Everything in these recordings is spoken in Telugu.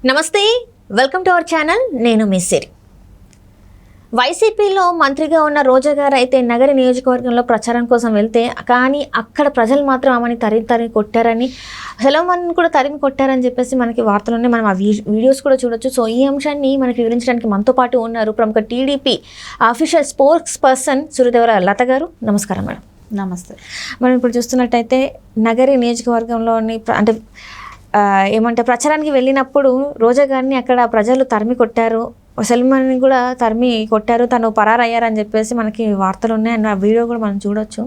నమస్తే, వెల్కమ్ టు అవర్ ఛానల్. నేను మీ సిరి. వైసీపీలో మంత్రిగా ఉన్న రోజా గారు అయితే నగరి నియోజకవర్గంలో ప్రచారం కోసం వెళ్తే కానీ అక్కడ ప్రజలు మాత్రం ఆమెని తరిమి కొట్టారని, సెలవుమని కూడా తరిమి కొట్టారని చెప్పేసి మనకి వార్తలున్నాయి. మనం ఆ వీడియోస్ కూడా చూడొచ్చు. సో ఈ అంశాన్ని మనకి వివరించడానికి మనతో పాటు ఉన్నారు ప్రముఖ TDP official sports person Suryadevara Latha గారు. నమస్కారం మేడం. నమస్తే. మనం ఇప్పుడు చూస్తున్నట్టయితే నగరి నియోజకవర్గంలోని అంటే ఏమంటే ప్రచారానికి వెళ్ళినప్పుడు రోజా గారిని అక్కడ ప్రజలు తరిమి కొట్టారు, సెల్మని కూడా తరిమి కొట్టారు, తను పరారయ్యారని చెప్పేసి మనకి వార్తలు ఉన్నాయి. అండ్ ఆ వీడియో కూడా మనం చూడొచ్చు.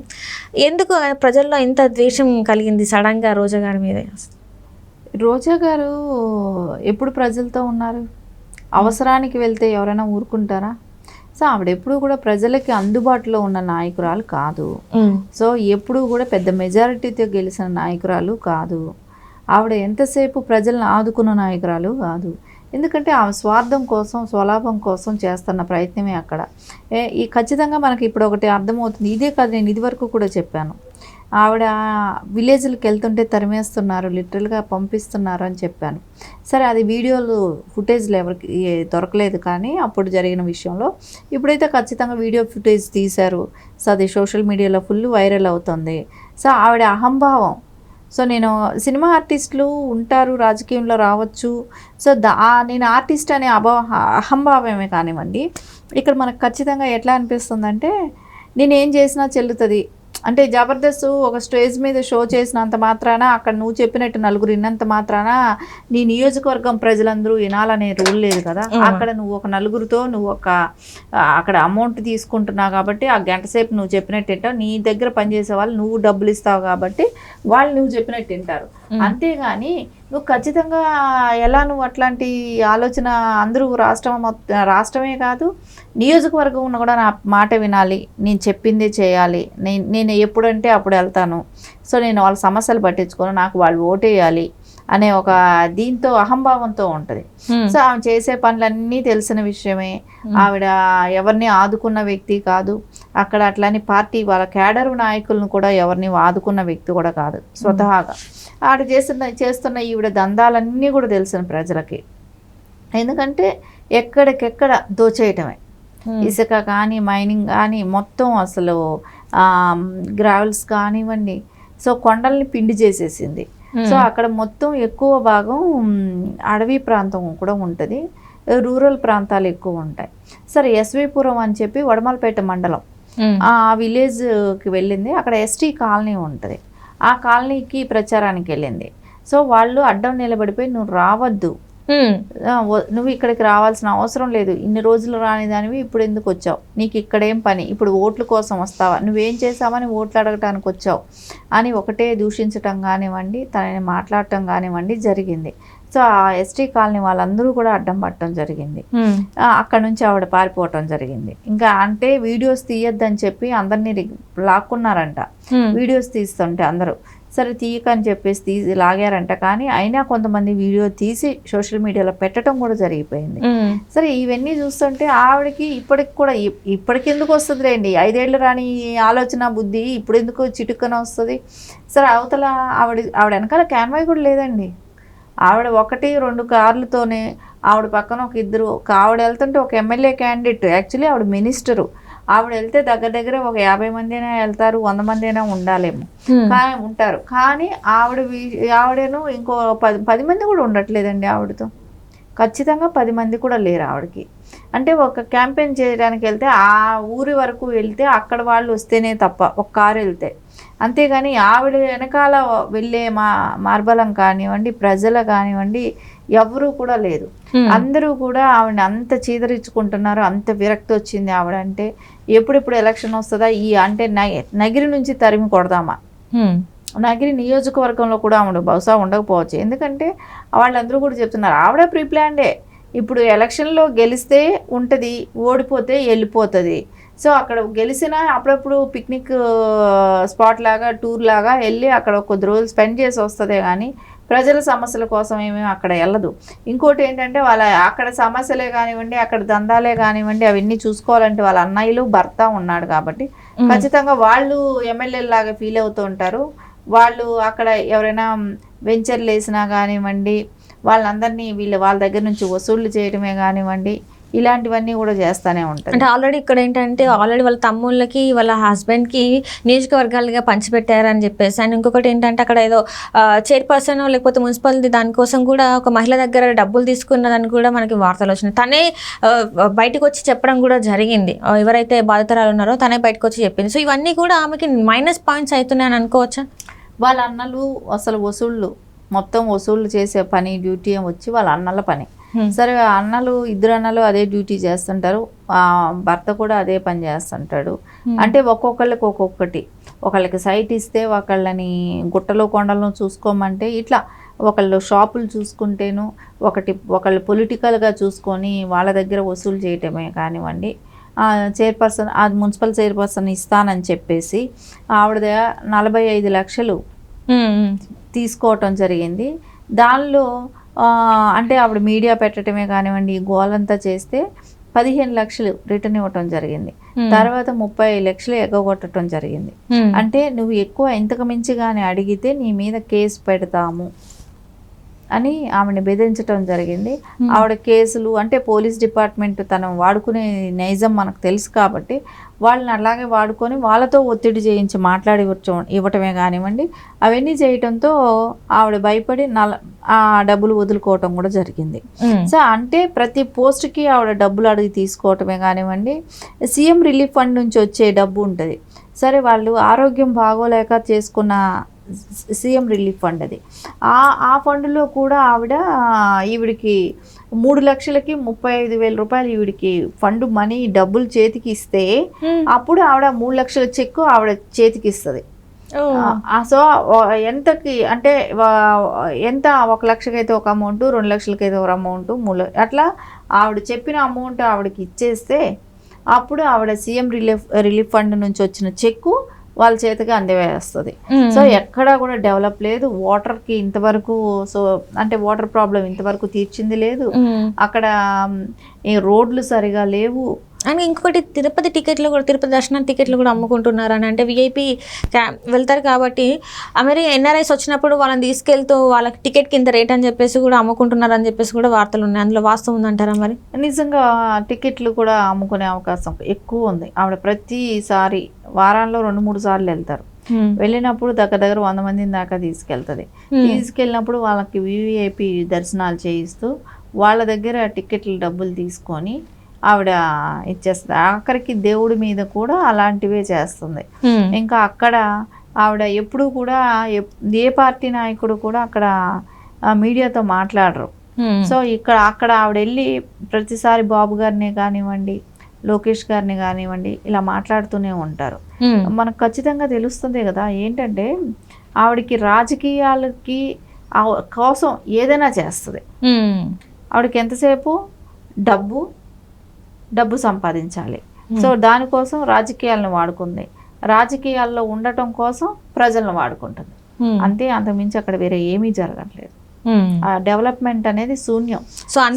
ఎందుకు ప్రజల్లో ఇంత ద్వేషం కలిగింది సడన్గా రోజా గారి మీద? రోజా గారు ఎప్పుడు ప్రజలతో ఉన్నారు? అవసరానికి వెళ్తే ఎవరైనా ఊరుకుంటారా? సో ఆవిడ ఎప్పుడు కూడా ప్రజలకి అందుబాటులో ఉన్న నాయకురాలు కాదు. సో ఎప్పుడు కూడా పెద్ద మెజారిటీతో గెలిచిన నాయకురాలు కాదు. ఆవిడ ఎంతసేపు ప్రజలను ఆదుకున్న నాయకురాలు కాదు. ఎందుకంటే ఆమె స్వార్థం కోసం, స్వలాభం కోసం చేస్తున్న ప్రయత్నమే అక్కడ. ఈ ఖచ్చితంగా మనకి ఇప్పుడు ఒకటి అర్థమవుతుంది. ఇదే కాదు, నేను ఇదివరకు కూడా చెప్పాను. ఆవిడ విలేజ్లకు వెళ్తుంటే తరిమేస్తున్నారు, లిటరల్గా పంపిస్తున్నారు అని చెప్పాను. సరే, అది వీడియోలు ఫుటేజ్లు ఎవరికి దొరకలేదు, కానీ అప్పుడు జరిగిన విషయంలో ఇప్పుడైతే ఖచ్చితంగా వీడియో ఫుటేజ్ తీశారు. సో అది సోషల్ మీడియాలో ఫుల్ వైరల్ అవుతుంది. సో ఆవిడ అహంభావం. సో నేను సినిమా ఆర్టిస్టులు ఉంటారు, రాజకీయంలో రావచ్చు. సో నేను ఆర్టిస్ట్ అనే అహంభావమే కానివ్వండి. ఇక్కడ మనకు ఖచ్చితంగా ఎట్లా అనిపిస్తుందంటే, నేనేం చేసినా చెల్లుతుంది అంటే, జబర్దస్త్ ఒక స్టేజ్ మీద షో చేసినంత మాత్రాన, అక్కడ నువ్వు చెప్పినట్టు నలుగురు విన్నంత మాత్రాన నీ నియోజకవర్గం ప్రజలందరూ వినాలనే రూల్ లేదు కదా. అక్కడ నువ్వు ఒక నలుగురితో నువ్వు అక్కడ అమౌంట్ తీసుకుంటున్నావు కాబట్టి ఆ గంట సేపు నువ్వు చెప్పినట్టు వింటావు. నీ దగ్గర పనిచేసే వాళ్ళు నువ్వు డబ్బులు ఇస్తావు కాబట్టి వాళ్ళు నువ్వు చెప్పినట్టు వింటారు. అంతేగాని నువ్వు ఖచ్చితంగా ఎలా నువ్వు అట్లాంటి ఆలోచన, అందరూ రాష్ట్రమే కాదు నియోజకవర్గం ఉన్న కూడా నా మాట వినాలి, నేను చెప్పిందే చేయాలి, నేను ఎప్పుడంటే అప్పుడు వెళ్తాను, సో నేను వాళ్ళ సమస్యలు పట్టించుకోను, నాకు వాళ్ళు ఓటేయాలి అనే ఒక దీంతో అహంభావంతో ఉంటుంది. సో ఆమె చేసే పనులన్నీ తెలిసిన విషయమే. ఆవిడ ఎవరిని ఆదుకున్న వ్యక్తి కాదు. అక్కడ అట్లని పార్టీ వాళ్ళ క్యాడరు నాయకులను కూడా ఎవరిని ఆదుకున్న వ్యక్తి కూడా కాదు స్వతహాగా. ఆవిడ చేస్తున్న ఈవిడ దందాలన్నీ కూడా తెలిసిన ప్రజలకి. ఎందుకంటే ఎక్కడికెక్కడ దోచేయటమే, ఇసుక కానీ మైనింగ్ కానీ మొత్తం అసలు గ్రావెల్స్ కానివ్వండి. సో కొండల్ని పిండి చేసేసింది. సో అక్కడ మొత్తం ఎక్కువ భాగం అడవి ప్రాంతం కూడా ఉంటుంది, రూరల్ ప్రాంతాలు ఎక్కువ ఉంటాయి. సరే, ఎస్వీపురం అని చెప్పి వడమలపేట మండలం ఆ విలేజ్కి వెళ్ళింది. అక్కడ ఎస్టీ కాలనీ ఉంటుంది. ఆ కాలనీకి ప్రచారానికి వెళ్ళింది. సో వాళ్ళు అడ్డం నిలబడిపోయి, నువ్వు రావద్దు, నువ్వు ఇక్కడికి రావాల్సిన అవసరం లేదు, ఇన్ని రోజులు రాని దానివి ఇప్పుడు ఎందుకు వచ్చావు, నీకు ఇక్కడేం పని, ఇప్పుడు ఓట్ల కోసం వస్తావా, నువ్వేం చేసావని ఓట్లు అడగటానికి వచ్చావు అని ఒకటే దూషించటం కానివ్వండి, తనని మాట్లాడటం కానివ్వండి జరిగింది. సో ఆ ఎస్టీ కాలనీ వాళ్ళందరూ కూడా అడ్డం పట్టడం జరిగింది. అక్కడ నుంచి ఆవిడ పారిపోవటం జరిగింది. ఇంకా అంటే వీడియోస్ తీయొద్దని చెప్పి అందరినీ లాక్కున్నారంట. వీడియోస్ తీస్తుంటే అందరూ సరే తీయకని చెప్పేసి లాగారంట. కానీ అయినా కొంతమంది వీడియో తీసి సోషల్ మీడియాలో పెట్టడం కూడా జరిగిపోయింది. సరే, ఇవన్నీ చూస్తుంటే ఆవిడకి ఇప్పటికి ఎందుకు వస్తుంది రండి, 5 ఏళ్ళు రాని ఆలోచన బుద్ధి ఇప్పుడు ఎందుకు చిటుక్కన వస్తుంది? సరే, అవతల ఆవిడ వెనకాల క్యాన్వాయ్ కూడా లేదండి. ఆవిడ 1-2 కార్లతోనే, ఆవిడ పక్కన ఒక ఇద్దరు, ఆవిడ వెళ్తుంటే ఒక ఎమ్మెల్యే క్యాండిడేట్, యాక్చువల్లీ ఆవిడ మినిస్టరు, ఆవిడ వెళ్తే దగ్గర ఒక 50 మంది అయినా వెళ్తారు, 100 మంది అయినా ఉండాలేమో, కానీ ఉంటారు. కానీ ఆవిడను ఇంకో 10 మంది కూడా ఉండట్లేదండి ఆవిడతో. ఖచ్చితంగా 10 మంది కూడా లేరు ఆవిడకి. అంటే ఒక క్యాంపెయిన్ చేయడానికి వెళ్తే ఆ ఊరి వరకు వెళ్తే అక్కడ వాళ్ళు వస్తేనే తప్ప, ఒక కారు వెళ్తే, అంతేగాని ఆవిడ వెనకాల వెళ్ళే మార్బలం కానివ్వండి, ప్రజలు కానివ్వండి, ఎవరు కూడా లేదు. అందరూ కూడా ఆవిడని అంత చీదరించుకుంటున్నారు. అంత విరక్తి వచ్చింది ఆవిడ అంటే. ఎప్పుడెప్పుడు ఎలక్షన్ వస్తుందా, అంటే నగిరి నుంచి తరిమి కొడదామా, నగిరి నియోజకవర్గంలో కూడా ఆవిడ బహుశా ఉండకపోవచ్చు. ఎందుకంటే వాళ్ళందరూ కూడా చెప్తున్నారు ఆవిడ ప్రీప్లాన్డే. ఇప్పుడు ఎలక్షన్లో గెలిస్తే ఉంటుంది, ఓడిపోతే వెళ్ళిపోతుంది. సో అక్కడ గెలిచినా అప్పుడప్పుడు పిక్నిక్ స్పాట్ లాగా, టూర్ లాగా వెళ్ళి అక్కడ కొద్ది రోజులు స్పెండ్ చేసి వస్తుందే కానీ ప్రజల సమస్యల కోసం ఏమీ అక్కడ వెళ్ళదు. ఇంకోటి ఏంటంటే అక్కడ సమస్యలే కానివ్వండి, అక్కడ దందాలే కానివ్వండి, అవన్నీ చూసుకోవాలంటే వాళ్ళ అన్నయ్యలు, భర్త ఉన్నాడు కాబట్టి ఖచ్చితంగా వాళ్ళు ఎమ్మెల్యేలాగా ఫీల్ అవుతూ ఉంటారు. వాళ్ళు అక్కడ ఎవరైనా వెంచర్లు వేసినా కానివ్వండి, వాళ్ళందరినీ వాళ్ళ దగ్గర నుంచి వసూళ్లు చేయడమే కానివ్వండి, ఇలాంటివన్నీ కూడా చేస్తూనే ఉంటారు. అంటే ఆల్రెడీ ఇక్కడ ఏంటంటే ఆల్రెడీ వాళ్ళ తమ్ముళ్ళకి వాళ్ళ హస్బెండ్కి నియోజకవర్గాలుగా పంచిపెట్టారని చెప్పేసి, అండ్ ఇంకొకటి ఏంటంటే అక్కడ ఏదో చైర్పర్సన్ లేకపోతే మున్సిపాలిటీ దానికోసం కూడా ఒక మహిళ దగ్గర డబ్బులు తీసుకున్నదని కూడా మనకి వార్తలు వచ్చినాయి. తనే బయటకు వచ్చి చెప్పడం కూడా జరిగింది. ఎవరైతే బాధితురాలు ఉన్నారో తనే బయటకు వచ్చి చెప్పింది. సో ఇవన్నీ కూడా ఆమెకి మైనస్ పాయింట్స్ అవుతున్నాయని అనుకోవచ్చా? వాళ్ళ అన్నలు అసలు మొత్తం వసూళ్ళు చేసే పని డ్యూటీ వచ్చి వాళ్ళ అన్నల పని. సరే, ఇద్దరు అన్నలు అదే డ్యూటీ చేస్తుంటారు, భర్త కూడా అదే పని చేస్తుంటాడు. అంటే ఒక్కొక్కళ్ళకి ఒక్కొక్కటి, ఒకళ్ళకి సైట్ ఇస్తే ఒకళ్ళని గుట్టలో కొండలను చూసుకోమంటే ఇట్లా, ఒకళ్ళు షాపులు చూసుకుంటేను ఒకళ్ళు పొలిటికల్గా చూసుకొని వాళ్ళ దగ్గర వసూలు చేయటమే కానివ్వండి. చైర్పర్సన్, అది మున్సిపల్ చైర్పర్సన్ ఇస్తానని చెప్పేసి ఆవిడ 45 లక్షలు తీసుకోవటం జరిగింది. దానిలో అంటే ఆవిడ మీడియా పెట్టడమే కానివ్వండి, గోలంతా చేస్తే 15 లక్షలు రిటర్న్ ఇవ్వటం జరిగింది. తర్వాత 30 లక్షలు ఎగ్గొట్టడం జరిగింది. అంటే నువ్వు ఎక్కువ ఇంతకు మించి కానీ అడిగితే నీ మీద కేసు పెడతాము అని ఆమెను బెదిరించడం జరిగింది. ఆవిడ కేసులు అంటే పోలీస్ డిపార్ట్మెంట్ తను వాడుకునే నైజం మనకు తెలుసు కాబట్టి వాళ్ళని అలాగే వాడుకొని వాళ్ళతో ఒత్తిడి చేయించి ఇవ్వటమే కానివ్వండి, అవన్నీ చేయటంతో ఆవిడ భయపడి ఆ డబ్బులు వదులుకోవటం కూడా జరిగింది. సో అంటే ప్రతి పోస్ట్కి ఆవిడ డబ్బులు అడిగి తీసుకోవటమే కానివ్వండి. సీఎం రిలీఫ్ ఫండ్ నుంచి వచ్చే డబ్బు ఉంటుంది. సరే, వాళ్ళు ఆరోగ్యం బాగోలేక చేసుకున్న సీఎం రిలీఫ్ ఫండ్ అది. ఆ ఫండ్లో కూడా ఈవిడికి 3 లక్షలకి 35,000 రూపాయలు ఈవిడికి ఫండ్ మనీ డబ్బులు చేతికి ఇస్తే అప్పుడు ఆవిడ 3 లక్షల చెక్కు ఆవిడ చేతికి ఇస్తుంది. సో ఎంతకి అంటే ఎంత, 1 లక్షకైతే ఒక అమౌంట్, 2 లక్షలకైతే ఒక అమౌంట్, 3 అట్లా ఆవిడ చెప్పిన అమౌంట్ ఆవిడకి ఇచ్చేస్తే అప్పుడు ఆవిడ సీఎం రిలీఫ్ ఫండ్ నుంచి వచ్చిన చెక్కు వాళ్ళ చేతికి అందివేస్తుంది. సో ఎక్కడా కూడా డెవలప్ లేదు. వాటర్కి ఇంతవరకు అంటే వాటర్ ప్రాబ్లం ఇంతవరకు తీర్చింది లేదు. అక్కడ రోడ్లు సరిగా లేవు. అండ్ ఇంకొకటి తిరుపతి టికెట్లు కూడా, తిరుపతి దర్శనం టికెట్లు కూడా అమ్ముకుంటున్నారు అని. అంటే విఐపి వెళ్తారు కాబట్టి మరి ఎన్ఆర్ఐస్ వచ్చినప్పుడు వాళ్ళని తీసుకెళ్తూ వాళ్ళకి టికెట్కి ఇంత రేట్ అని చెప్పేసి కూడా అమ్ముకుంటున్నారు అని చెప్పేసి కూడా వార్తలు ఉన్నాయి. అందులో వాస్తవం ఉందంటారా? మరి నిజంగా టికెట్లు కూడా అమ్ముకునే అవకాశం ఎక్కువ ఉంది. ఆవిడ ప్రతిసారి వారాల్లో 2-3 సార్లు వెళ్తారు. వెళ్ళినప్పుడు దగ్గర 100 మందిని దాకా తీసుకెళ్ళినప్పుడు వాళ్ళకి వివిఐపి దర్శనాలు చేయిస్తూ వాళ్ళ దగ్గర టికెట్ల డబ్బులు తీసుకొని ఆవిడ ఇచ్చేస్తుంది. ఆఖరికి దేవుడి మీద కూడా అలాంటివే చేస్తుంది. ఇంకా అక్కడ ఆవిడ ఎప్పుడు కూడా ఏ పార్టీ నాయకుడు కూడా అక్కడ మీడియాతో మాట్లాడరు. సో అక్కడ ఆవిడ వెళ్ళి ప్రతిసారి బాబు గారిని కానివ్వండి, లోకేష్ గారిని కానివ్వండి ఇలా మాట్లాడుతూనే ఉంటారు. మనకు ఖచ్చితంగా తెలుస్తుంది కదా ఏంటంటే ఆవిడకి రాజకీయాలకి కోసం ఏదైనా చేస్తుంది. ఆవిడకి ఎంతసేపు డబ్బు సంపాదించాలి. సో దానికోసం రాజకీయాలను వాడుకుంది. రాజకీయాల్లో ఉండటం కోసం ప్రజలను వాడుకుంటుంది. అంతే, అంతకుమించి అక్కడ వేరే ఏమీ జరగట్లేదు. ఆ డెవలప్మెంట్ అనేది శూన్యం.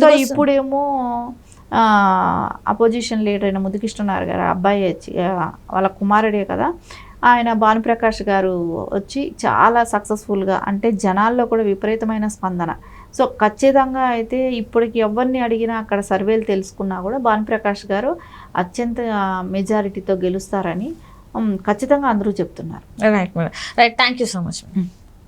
సో ఇప్పుడేమో అపోజిషన్ లీడర్ అయిన ముద్దుకృష్ణనారాయణ గారు అబ్బాయి వచ్చి, వాళ్ళ కుమారుడే కదా ఆయన, భానుప్రకాష్ గారు వచ్చి చాలా సక్సెస్ఫుల్గా, అంటే జనాల్లో కూడా విపరీతమైన స్పందన. సో ఖచ్చితంగా అయితే ఇప్పటికి ఎవరిని అడిగినా అక్కడ సర్వేలు తెలుసుకున్నా కూడా భానుప్రకాష్ గారు అత్యంత మెజారిటీతో గెలుస్తారని ఖచ్చితంగా అందరూ చెప్తున్నారు. Right, thank you so much.